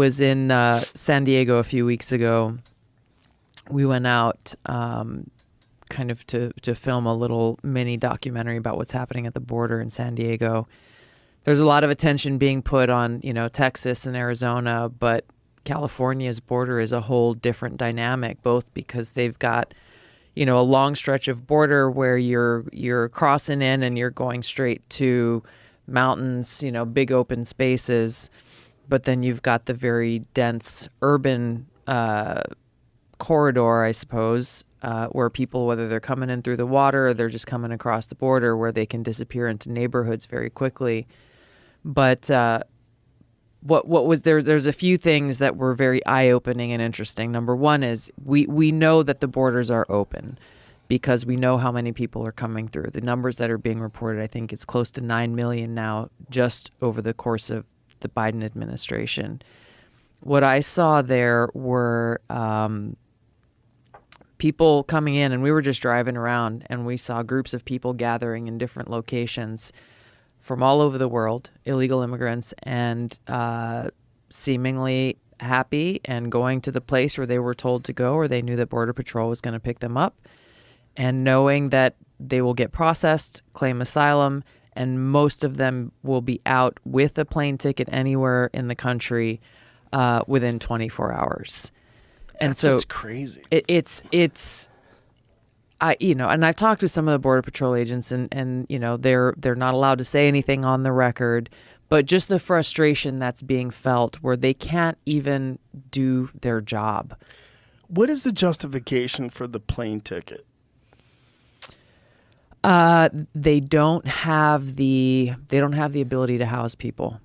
was in San Diego a few weeks ago. We went out kind of to film a little mini documentary about what's happening at the border in San Diego. There's a lot of attention being put on, Texas and Arizona, but California's border is a whole different dynamic, both because they've got, a long stretch of border where you're crossing in and you're going straight to mountains, big open spaces, but then you've got the very dense urban corridor, I suppose, where people, whether they're coming in through the water or they're just coming across the border, where they can disappear into neighborhoods very quickly. But there's a few things that were very eye-opening and interesting. Number one is we know that the borders are open because we know how many people are coming through. The numbers that are being reported, I think it's close to 9 million now, just over the course of the Biden administration. What I saw there were people coming in, and we were just driving around, and we saw groups of people gathering in different locations from all over the world, illegal immigrants, and seemingly happy and going to the place where they were told to go, or they knew that Border Patrol was going to pick them up, and knowing that they will get processed, claim asylum, and most of them will be out with a plane ticket anywhere in the country within 24 hours. And so it's crazy. It's and I've talked to some of the Border Patrol agents, and they're not allowed to say anything on the record, but just the frustration that's being felt where they can't even do their job. What is the justification for the plane ticket? They don't have the ability to house people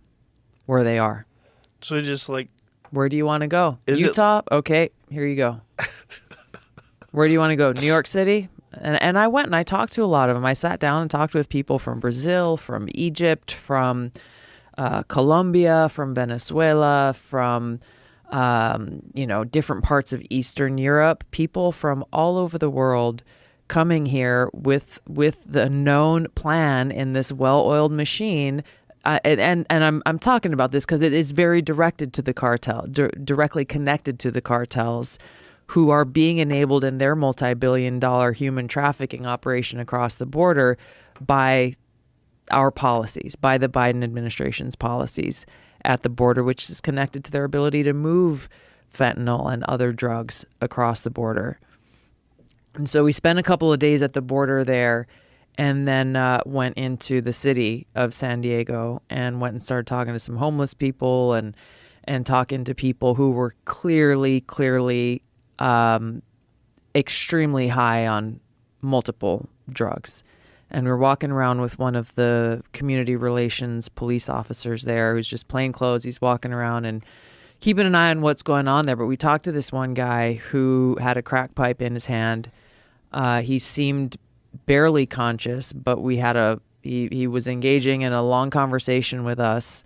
where they are. So just like, where do you want to go? Is Utah? Okay, here you go. Where do you want to go? New York City? And I went and I talked to a lot of them. I sat down and talked with people from Brazil, from Egypt, from Colombia, from Venezuela, from different parts of Eastern Europe. People from all over the world coming here with the known plan in this well-oiled machine. And I'm talking about this because it is very directed to the cartel, directly connected to the cartels, who are being enabled in their multi-billion-dollar human trafficking operation across the border by our policies, by the Biden administration's policies at the border, which is connected to their ability to move fentanyl and other drugs across the border. And so we spent a couple of days at the border there, and then went into the city of San Diego and went and started talking to some homeless people and talking to people who were clearly extremely high on multiple drugs. And we're walking around with one of the community relations police officers there who's just plain clothes. He's walking around and keeping an eye on what's going on there. But we talked to this one guy who had a crack pipe in his hand. He seemed barely conscious, but he was engaging in a long conversation with us,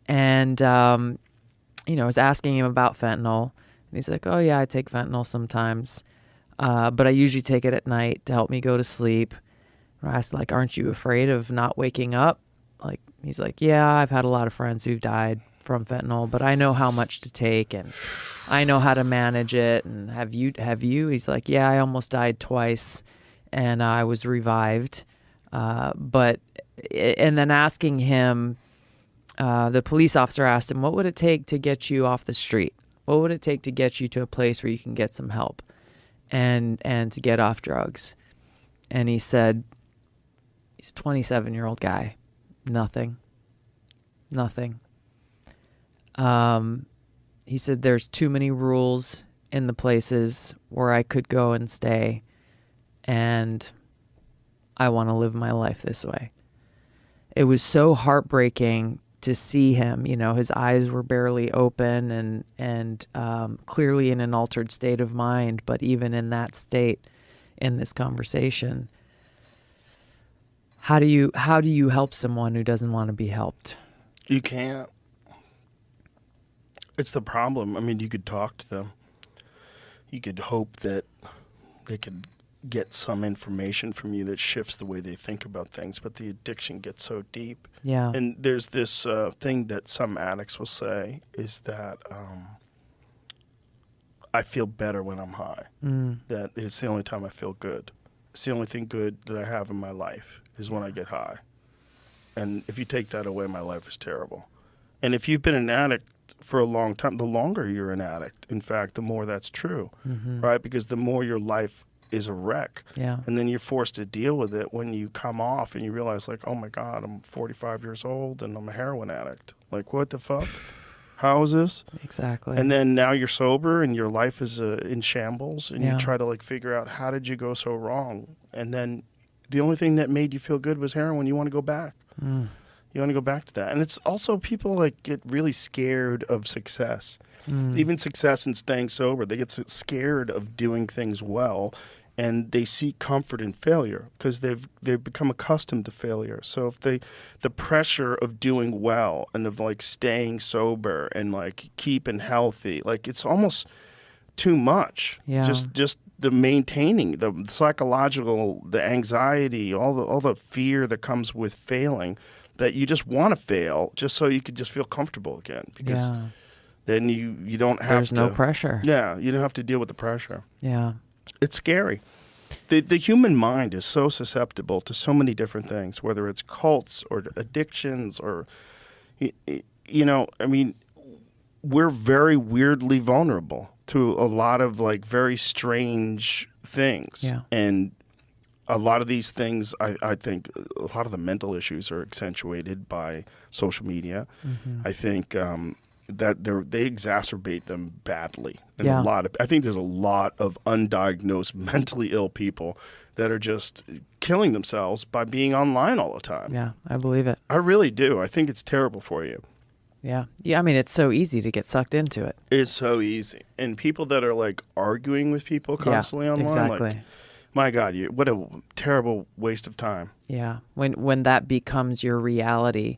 and I was asking him about fentanyl, and he's like, "Oh yeah, I take fentanyl sometimes, but I usually take it at night to help me go to sleep." And I asked, like, "Aren't you afraid of not waking up?" Like, he's like, "Yeah, I've had a lot of friends who've died from fentanyl, but I know how much to take and I know how to manage it." And have you? He's like, "Yeah, I almost died twice. And I was revived." And then asking him, the police officer asked him, "What would it take to get you off the street? What would it take to get you to a place where you can get some help and to get off drugs?" And he said, he's a 27-year-old guy. Nothing. He said, "There's too many rules in the places where I could go and stay. And I want to live my life this way." It was so heartbreaking to see him. His eyes were barely open and clearly in an altered state of mind. But even in that state, in this conversation, how do you help someone who doesn't want to be helped? You can't. It's the problem. I mean, you could talk to them. You could hope that they could get some information from you that shifts the way they think about things, but the addiction gets so deep. Yeah. And there's this thing that some addicts will say is that I feel better when I'm high. That it's the only time I feel good. It's the only thing good that I have in my life is when I get high. And if you take that away, my life is terrible. And if you've been an addict for a long time, the longer you're an addict, in fact, the more that's true, right? Because the more your life is a wreck. Yeah. And then you're forced to deal with it when you come off and you realize, like, oh my God, I'm 45 years old and I'm a heroin addict. Like, what the fuck? How is this? Exactly. And then now you're sober and your life is in shambles, and Yeah. you try to like figure out, how did you go so wrong? And then the only thing that made you feel good was heroin. You want to go back. You want to go back to that. And it's also people like get really scared of success. Even success in staying sober. They get scared of doing things well, and they seek comfort in failure because they've become accustomed to failure. So if the pressure of doing well and of like staying sober and like keeping healthy, like it's almost too much. Yeah. Just the maintaining, the psychological, the anxiety, all the fear that comes with failing, that you just want to fail just so you could just feel comfortable again, because then you don't have There's no pressure. Yeah, you don't have to deal with the pressure. Yeah. It's scary. The human mind is so susceptible to so many different things, whether it's cults or addictions or, you know, I mean, we're very weirdly vulnerable to a lot of like very strange things. Yeah. And a lot of these things, I think a lot of the mental issues are accentuated by social media. I think that they exacerbate them badly. And I think there's a lot of undiagnosed mentally ill people that are just killing themselves by being online all the time. Yeah, I believe it. I really do. I think it's terrible for you. Yeah. Yeah, I mean, it's so easy to get sucked into it. It's so easy. And people that are like arguing with people constantly online, exactly. like, my God, what a terrible waste of time. Yeah. When that becomes your reality,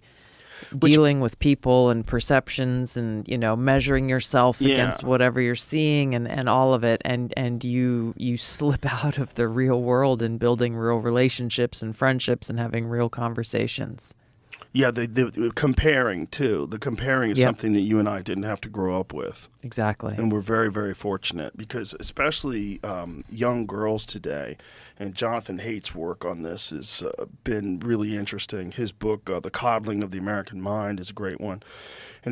dealing with people and perceptions and, you know, measuring yourself against whatever you're seeing and all of it, and you slip out of the real world and building real relationships and friendships and having real conversations. Yeah, the comparing too. The comparing is something that you and I didn't have to grow up with. Exactly. And we're very, very fortunate because especially young girls today, and Jonathan Haidt's work on this has been really interesting. His book, The Coddling of the American Mind, is a great one. And